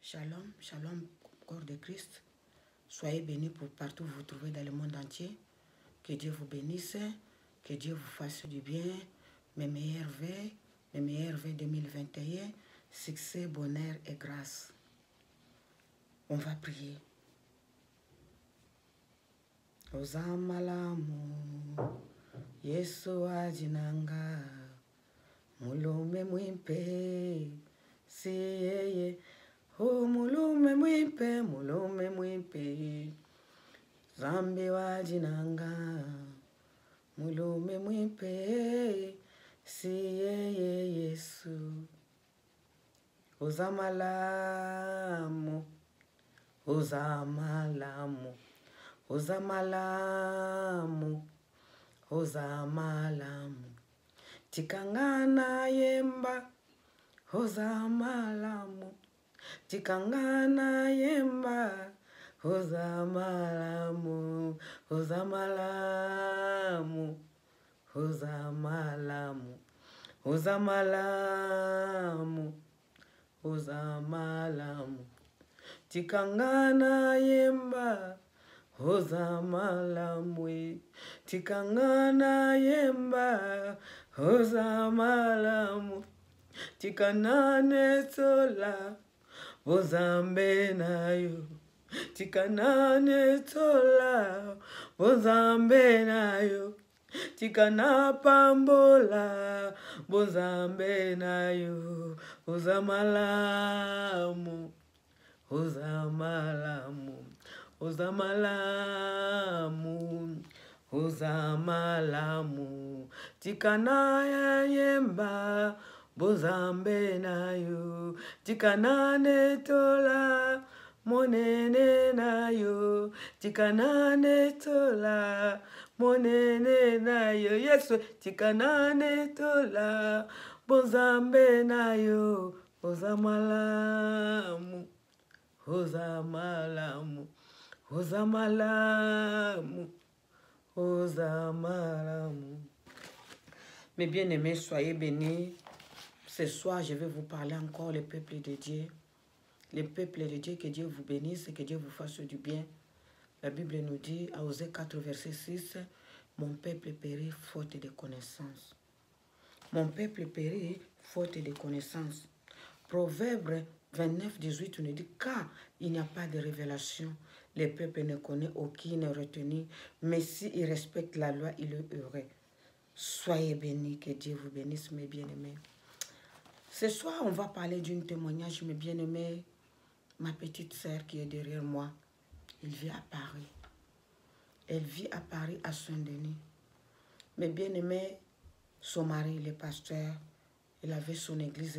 Shalom, shalom, corps de Christ. Soyez bénis pour partout où vous vous trouvez dans le monde entier. Que Dieu vous bénisse, que Dieu vous fasse du bien. Mes meilleurs vœux 2021, succès, bonheur et grâce. On va prier. Ozamalamu, Yesu ajinanga, mulume mwimpe, si yeye. Oh, mulume mwimpe, zambi wajinanga, mulume mwimpe, si yeye Yesu. Ozamalamu, ozamalamu, ozamalamu, ozamalamu, tikangana yemba, ozamalamu. Tikangana yemba, ozamalamu, ozamalamu, ozamalamu, ozamalamu, ozamalamu. Tikangana yemba, ozamalamu, tikangana yemba, ozamalamu, tikanane tola. Bozambe na yo, tikanane tola, bozambe na yo, tikana pambola, bozambe na yo, ozamalamu, ozamalamu, ozamalamu, ozamalamu, tikana yemba, bozambe na yo, tikanane tola, monene na yo, tikanane tola, monene na yo, Yesu, tikanane tola, bozambe na yo, ozamalamu, ozamalamu, ozamalamu, ozamalamu. Mes bien-aimés, soyez bénis. Ce soir, je vais vous parler encore le peuple de Dieu. Le peuple de Dieu, que Dieu vous bénisse et que Dieu vous fasse du bien. La Bible nous dit, à Osée 4, verset 6, « Mon peuple périt faute de connaissance. » Mon peuple périt faute de connaissance. Proverbe 29, 18 nous dit, « Car il n'y a pas de révélation, le peuple ne connaît aucune retenue, mais s'il respecte la loi, il est heureux. » Soyez bénis, que Dieu vous bénisse, mes bien-aimés. Ce soir, on va parler d'un témoignage, mes bien-aimés. Ma petite sœur qui est derrière moi, elle vit à Paris. Elle vit à Paris, à Saint-Denis. Mes bien-aimés, son mari, il est pasteur. Il avait son église,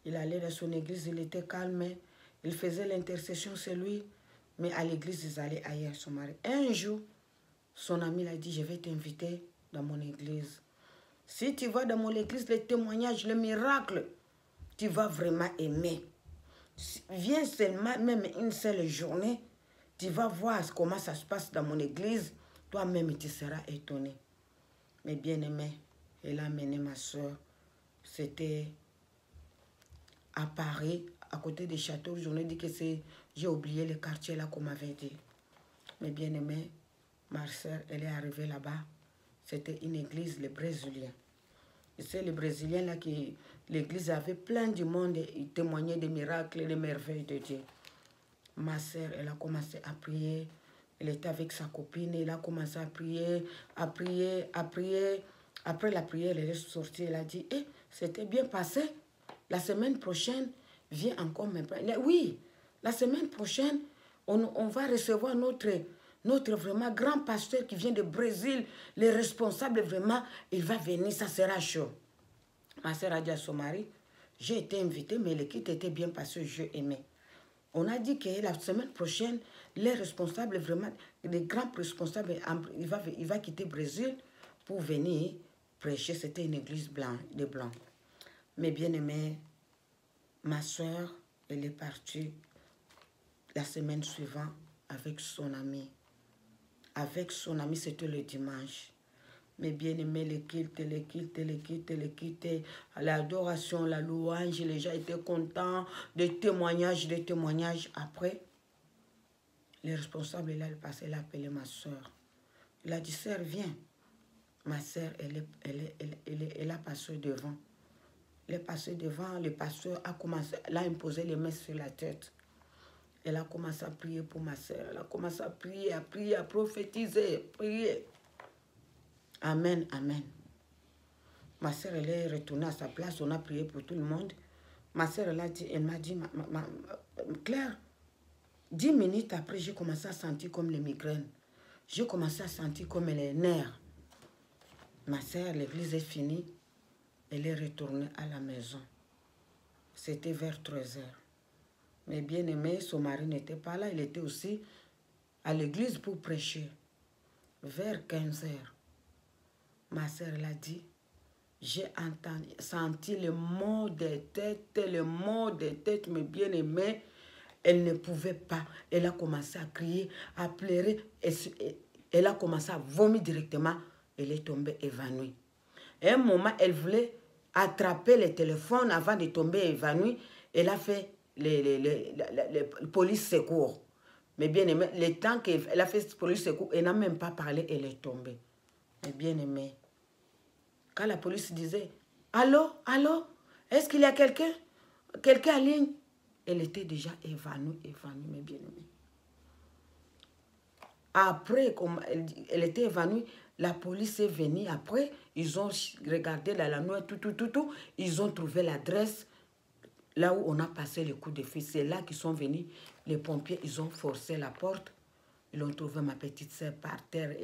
il allait dans son église, il était calme. Il faisait l'intercession, c'est lui. Mais à l'église, ils allaient ailleurs, son mari. Un jour, son ami l'a dit, je vais t'inviter dans mon église. Si tu vas dans mon église, les témoignages, les miracles, tu vas vraiment aimer. Viens seulement, même une seule journée, tu vas voir comment ça se passe dans mon église. Toi-même, tu seras étonné. Mais bien aimé, elle a amené ma soeur. C'était à Paris, à côté des châteaux. Je me dis que c'est... J'ai oublié le quartier là qu'on m'avait dit. Mais bien aimé, ma soeur, elle est arrivée là-bas. C'était une église, les Brésiliens. Et c'est les Brésiliens là qui... L'église avait plein de monde, ils témoignaient des miracles et des merveilles de Dieu. Ma sœur, elle a commencé à prier. Elle était avec sa copine, elle a commencé à prier, à prier, à prier. Après la prière, elle est sortie, elle a dit, eh, c'était bien passé. La semaine prochaine, viens encore me prendre. Oui, la semaine prochaine, on va recevoir notre vraiment grand pasteur qui vient du Brésil, le responsable vraiment, il va venir, ça sera chaud. Ma soeur a dit à son mari, j'ai été invitée, mais l'équipe était bien passée, je aimais. On a dit que la semaine prochaine, les responsables, vraiment, les grands responsables, il va quitter le Brésil pour venir prêcher. C'était une église de blancs. Mais bien aimé, ma soeur, elle est partie la semaine suivante avec son ami. Avec son ami, c'était le dimanche. Mes bien-aimés, les cultes, l'adoration, la louange, les gens étaient contents, des témoignages. Après, le responsable, là, il passait, il a appelé ma soeur. Il a dit, sœur, viens. Ma soeur, elle a passé devant. Elle est passée devant, le pasteur a commencé, elle a imposé les mains sur la tête. Elle a commencé à prier pour ma soeur. Elle a commencé à prier, à prophétiser, prier. Amen, amen. Ma soeur, elle est retournée à sa place. On a prié pour tout le monde. Ma soeur, elle m'a dit, Claire, 10 minutes après, j'ai commencé à sentir comme les migraines. J'ai commencé à sentir comme les nerfs. Ma soeur, l'église est finie. Elle est retournée à la maison. C'était vers 13 heures. Mais bien aimé, son mari n'était pas là. Il était aussi à l'église pour prêcher. Vers 15 heures, ma soeur l'a dit, j'ai senti le mot des têtes, mais bien aimé, elle ne pouvait pas. Elle a commencé à crier, à pleurer. Elle a commencé à vomir directement. Elle est tombée évanouie. À un moment, elle voulait attraper le téléphone avant de tomber évanouie. Elle a fait les police secours. Mais bien aimé, le temps qu'elle a fait police secours, elle n'a même pas parlé, elle est tombée. Mais bien aimé, quand la police disait, allô, allô, est-ce qu'il y a quelqu'un? Quelqu'un en ligne? Elle était déjà évanouie, mais bien aimé. Après, comme elle était évanouie, la police est venue. Après, ils ont regardé dans la nuit, tout. Ils ont trouvé l'adresse là où on a passé le coup de fil. C'est là qu'ils sont venus. Les pompiers, ils ont forcé la porte. Ils ont trouvé ma petite sœur par terre.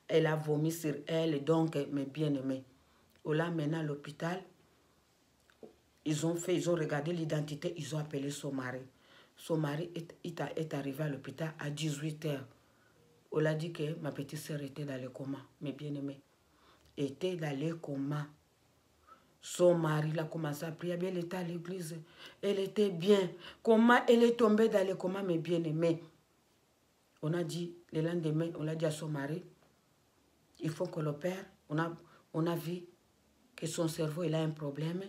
Elle a vomi sur elle. Donc, mes bien-aimés. On l'a mené à l'hôpital. Ils ont regardé l'identité. Ils ont appelé son mari. Son mari est arrivé à l'hôpital à 18 h. On l'a dit que ma petite sœur était dans le coma, mes bien-aimés. Était dans le coma. Son mari a commencé à prier. Elle était à l'église. Elle était bien. Comment elle est tombée dans le coma, mes bien-aimés? On a dit, le lendemain, on a dit à son mari, il faut qu'on l'opère. On a vu que son cerveau, il a un problème.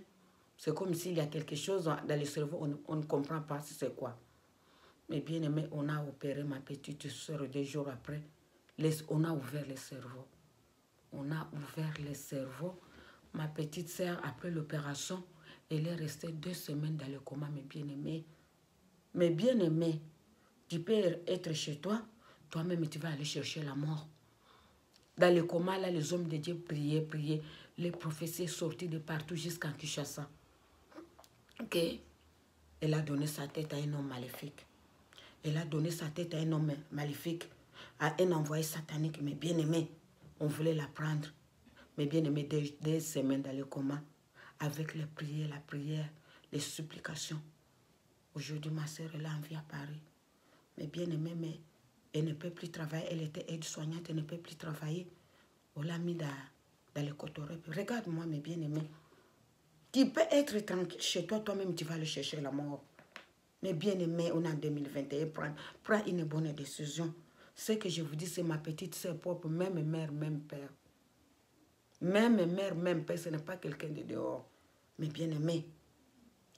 C'est comme s'il y a quelque chose dans le cerveau, on ne comprend pas c'est quoi. Mais bien aimé, on a opéré ma petite soeur 2 jours après. On a ouvert le cerveau. On a ouvert le cerveau. Ma petite soeur, après l'opération, elle est restée 2 semaines dans le coma, mes bien-aimés. Mais bien-aimés, tu peux être chez toi, toi-même tu vas aller chercher la mort. Dans le coma, là, les hommes de Dieu priaient. Les prophéties sorties de partout jusqu'à Kinshasa. Ok. Elle a donné sa tête à un homme maléfique. Elle a donné sa tête à un homme maléfique, à un envoyé satanique, mais bien aimé. On voulait la prendre. Mais bien aimé, des semaines dans le coma, avec les prières, la prière, les supplications. Aujourd'hui, ma soeur, elle a envie à Paris. Mais bien aimé, mais elle ne peut plus travailler. Elle était aide-soignante, elle ne peut plus travailler. On l'a mis dans le cotorep. Regarde-moi, mes bien-aimés. Tu peux être tranquille chez toi, toi-même, tu vas aller chercher la mort. Mais bien aimé, on est en 2021, prends une bonne décision. Ce que je vous dis, c'est ma petite soeur propre, même mère, même père. Même mère, même père, ce n'est pas quelqu'un de dehors. Mais bien aimé,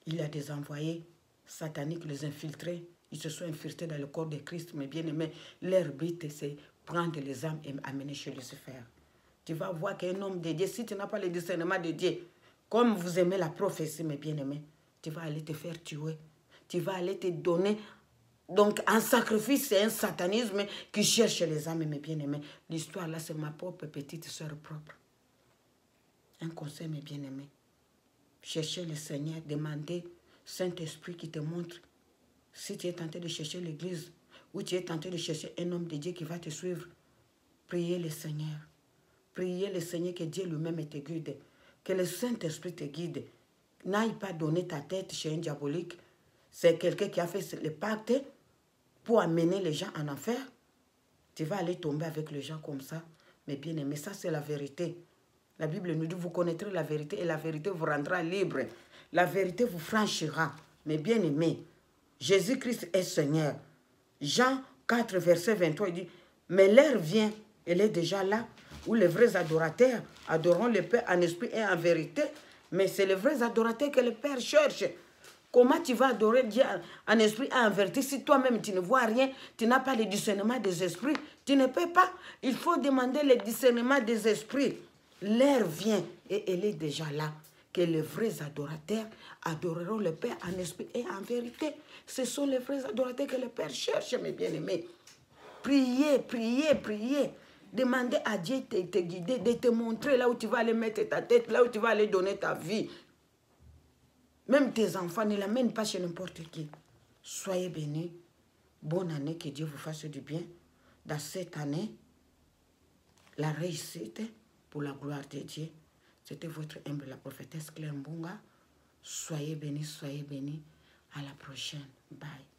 il y a des envoyés sataniques, les infiltrés. Ils se sont infiltrés dans le corps de Christ. Mais bien aimé, leur but, c'est prendre les âmes et amener chez Lucifer. Tu vas voir qu'un homme de Dieu, si tu n'as pas le discernement de Dieu, comme vous aimez la prophétie, mes bien-aimés, tu vas aller te faire tuer. Tu vas aller te donner. Donc, un sacrifice, c'est un satanisme qui cherche les âmes, mes bien-aimés. L'histoire, là, c'est ma propre petite soeur propre. Un conseil, mes bien-aimés. Cherchez le Seigneur, demandez Saint-Esprit qui te montre. Si tu es tenté de chercher l'église, ou tu es tenté de chercher un homme de Dieu qui va te suivre, priez le Seigneur. Priez le Seigneur que Dieu lui-même te guide. Que le Saint-Esprit te guide. N'aille pas donner ta tête chez un diabolique. C'est quelqu'un qui a fait le pacte pour amener les gens en enfer. Tu vas aller tomber avec les gens comme ça. Mais bien aimé, ça c'est la vérité. La Bible nous dit, vous connaîtrez la vérité et la vérité vous rendra libre. La vérité vous franchira. Mais bien aimé, Jésus-Christ est Seigneur. Jean 4, verset 23, il dit, mais l'heure vient, elle est déjà là, où les vrais adorateurs adoreront le Père en esprit et en vérité. Mais c'est les vrais adorateurs que le Père cherche. Comment tu vas adorer Dieu en esprit et en vérité si toi-même tu ne vois rien, tu n'as pas le discernement des esprits? Tu ne peux pas. Il faut demander le discernement des esprits. L'heure vient et elle est déjà là. Que les vrais adorateurs adoreront le Père en esprit et en vérité. Ce sont les vrais adorateurs que le Père cherche, mes bien-aimés. Priez, priez, priez. Demandez à Dieu de te guider, de te montrer là où tu vas aller mettre ta tête, là où tu vas aller donner ta vie. Même tes enfants, ne l'amènent pas chez n'importe qui. Soyez bénis. Bonne année, que Dieu vous fasse du bien. Dans cette année, la réussite pour la gloire de Dieu. C'était votre humble, la prophétesse Claire Mbonga. Soyez bénis, soyez bénis. À la prochaine. Bye.